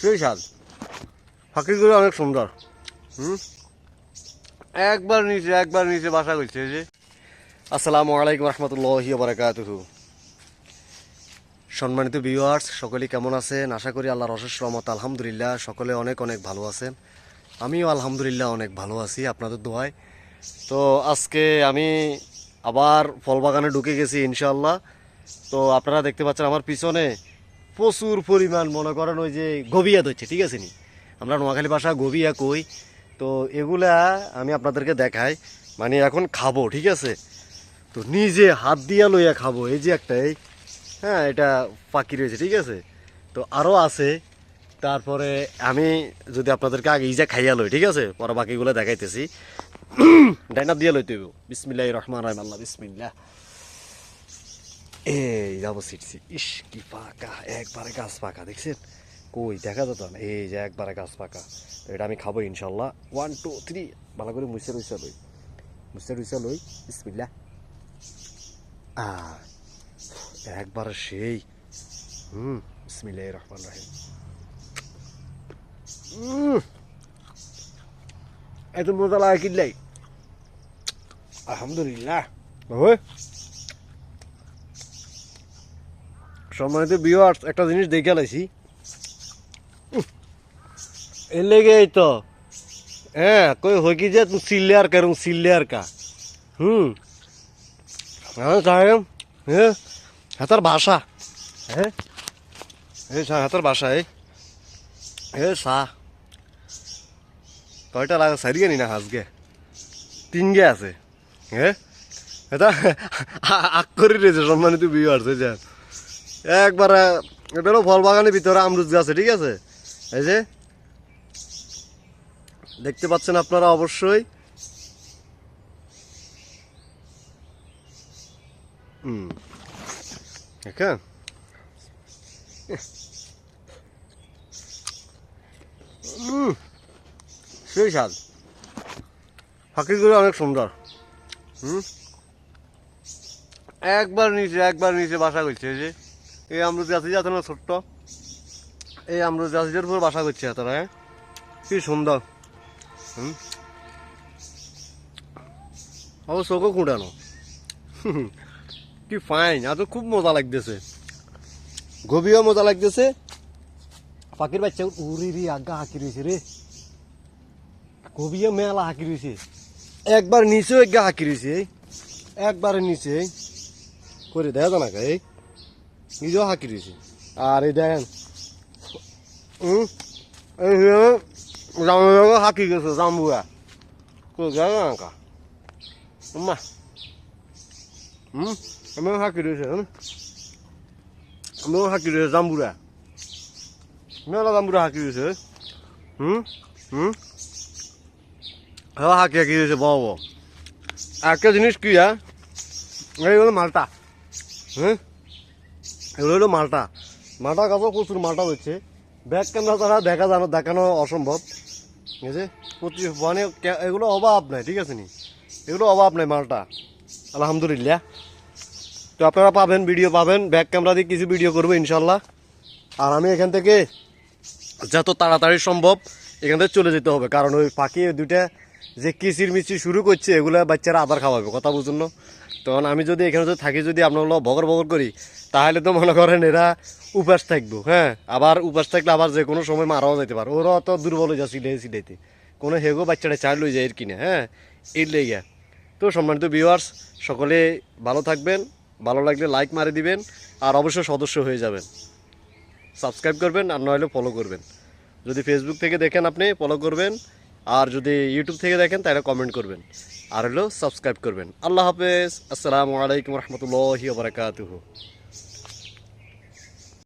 সেই স্বাদ। পাখিগুলো অনেক সুন্দর। একবার নিচে বাসা করছে যে। আসসালামু আলাইকুম রহমতুল্লাহি ওয়া বারাকাতুহু। সম্মানিত ভিউয়ার্স, সকলে কেমন আছেন? আশা করি আল্লাহর অশেষ রহমত আলহামদুলিল্লাহ সকলে অনেক অনেক ভালো আছেন। আমিও আলহামদুলিল্লাহ অনেক ভালো আছি আপনাদের দোয়ায়। তো আজকে আমি আবার ফল বাগানে ঢুকে গেছি ইনশাআল্লাহ। তো আপনারা দেখতে পাচ্ছেন আমার পিছনে প্রচুর পরিমাণ, মনে করেন ওই যে গবিয়া ধরছে, ঠিক আছে নি, আমরা নোয়াখালী ভাষা গবিয়া কই। তো এগুলা আমি আপনাদেরকে দেখাই, মানে এখন খাবো, ঠিক আছে। তো নিজে হাত দিয়া লইয়া খাবো। এই যে একটা, এই হ্যাঁ, এটা পাখি রয়েছে, ঠিক আছে। তো আরও আছে। তারপরে আমি যদি আপনাদেরকে আগে ইজা খাইয়া লই, ঠিক আছে, পরে বাকিগুলো দেখাইতেছি। ডাইনা দিয়ে লইতে হইব। বিসমিল্লাহির রহমানির রহিম। আল্লাহ বিসমিল্লাহ। এই যাবো সিটছি। ইস কি পাকা, একবারে গাছ পাকা, দেখছেন? কই দেখা যেত না, এই যে একবারে গাছ পাকা। তো এটা আমি খাবো ইনশাল্লাহ। 1 2 3 ভালো করে মুছে রুইসা লই। বিসমিল্লাহ। একবারে সেই। বিসমিল্লাহির রহমানির রহিম। এত মজা লাগে কিনলাই, আলহামদুলিল্লাহ। সম্মানিত ভিউয়ার্স, একটা জিনিস দেখে লাইছি, এর লেগে এই তো হ্যাঁ কই হই কি যে তুই সিল্লে আর কা সাহেব, হ্যাঁ হাতার ভাষা, হ্যাঁ এই হাতার ভাষা, এই সা কয়টা লাগা সারিয়ে নি না হাজগে 3 গে আছে, হ্যাঁ এটা আক করে রয়েছে। সম্মানিত ভিউয়ার্স, এই যে একবারে এটা হলো ফল বাগানের ভিতরে আমরুদ গাছে, ঠিক আছে। এই যে দেখতে পাচ্ছেন আপনারা অবশ্যই। হ্যাঁ সেই স্বাদ। পাখিগুলো অনেক সুন্দর। একবার নিচে বাসা করছে। এই যে এই আমরুদ গাছ আছে না ছোট্ট, এই আমরুদ গাছের উপর বাসা করছে তারা। হ্যাঁ কি সুন্দর। অবশ্য চোখও খুঁড়ানো। কি ফাইন, আজ খুব মজা লাগতেছে, গভীরও মজা লাগতেছে। পাখির বাচ্চা উড়ি আগা হাঁকি রয়েছে রে, গভীর মেলা হাঁকি রয়েছে। একবার নিচেও একগা হাঁকি রয়েছে, একবারে নিচে করে দেখা যায় না, এই নিজেও হাঁকি রয়েছে। আর এই দেখেন হাঁকি গেছে জাম্বুয়া করে দেখা না কা মা। আমিও হাঁকি রয়েছে, জাম্বুরা, মেলা জাম্বুরা হাঁকি রয়েছে। হাঁকি রয়েছে বড় বড়। একটা জিনিস কি, এই হলো মালটা, হ্যাঁ এগুলো হলো মালটা গাছও প্রচুর মালটা হচ্ছে। ব্যাক ক্যামেরা ছাড়া দেখানো অসম্ভব, ঠিক আছে। মানে এগুলো অভাব নাই, ঠিক আছে নি, এগুলো অভাব নাই মালটা, আলহামদুলিল্লাহ। তো আপনারা পাবেন, ভিডিও পাবেন, ব্যাক ক্যামেরা দিয়ে কিছু ভিডিও করবো ইনশাল্লাহ। আর আমি এখান থেকে যত তাড়াতাড়ি সম্ভব এখান থেকে চলে যেতে হবে, কারণ ওই পাখি দুইটা যে কিচির মিচির শুরু করছে, এগুলো বাচ্চারা আবার খাওয়াবে, কথা বুঝুন না। তখন আমি যদি এখানে থাকি, যদি আপনার বগর করি, তাহলে তো মনে করেন এরা উপাস থাকবো। হ্যাঁ, আবার উপাস থাকলে আবার যে কোনো সময় মারাও যেতে পারে, ওরা অত দুর্বল হয়ে যায় সিটাইতে কোনো হেগো বাচ্চাটা চাই লই যায় এর কিনে। হ্যাঁ এর লেগে। তো সম্মানিত ভিউয়ার্স, সকলে ভালো থাকবেন, ভালো লাগলে লাইক মারি দিবেন, আর অবশ্যই সদস্য হয়ে যাবেন, সাবস্ক্রাইব করবেন, আর নইলে ফলো করবেন। যদি ফেসবুক থেকে দেখেন আপনি ফলো করবেন, আর যদি ইউটিউব থেকে দেখেন তাহলে কমেন্ট করবেন, আর হলো সাবস্ক্রাইব করবেন। আল্লাহ হাফেজ। আসসালামু আলাইকুম রহমতুল্লাহি ওয়া বারাকাতুহু।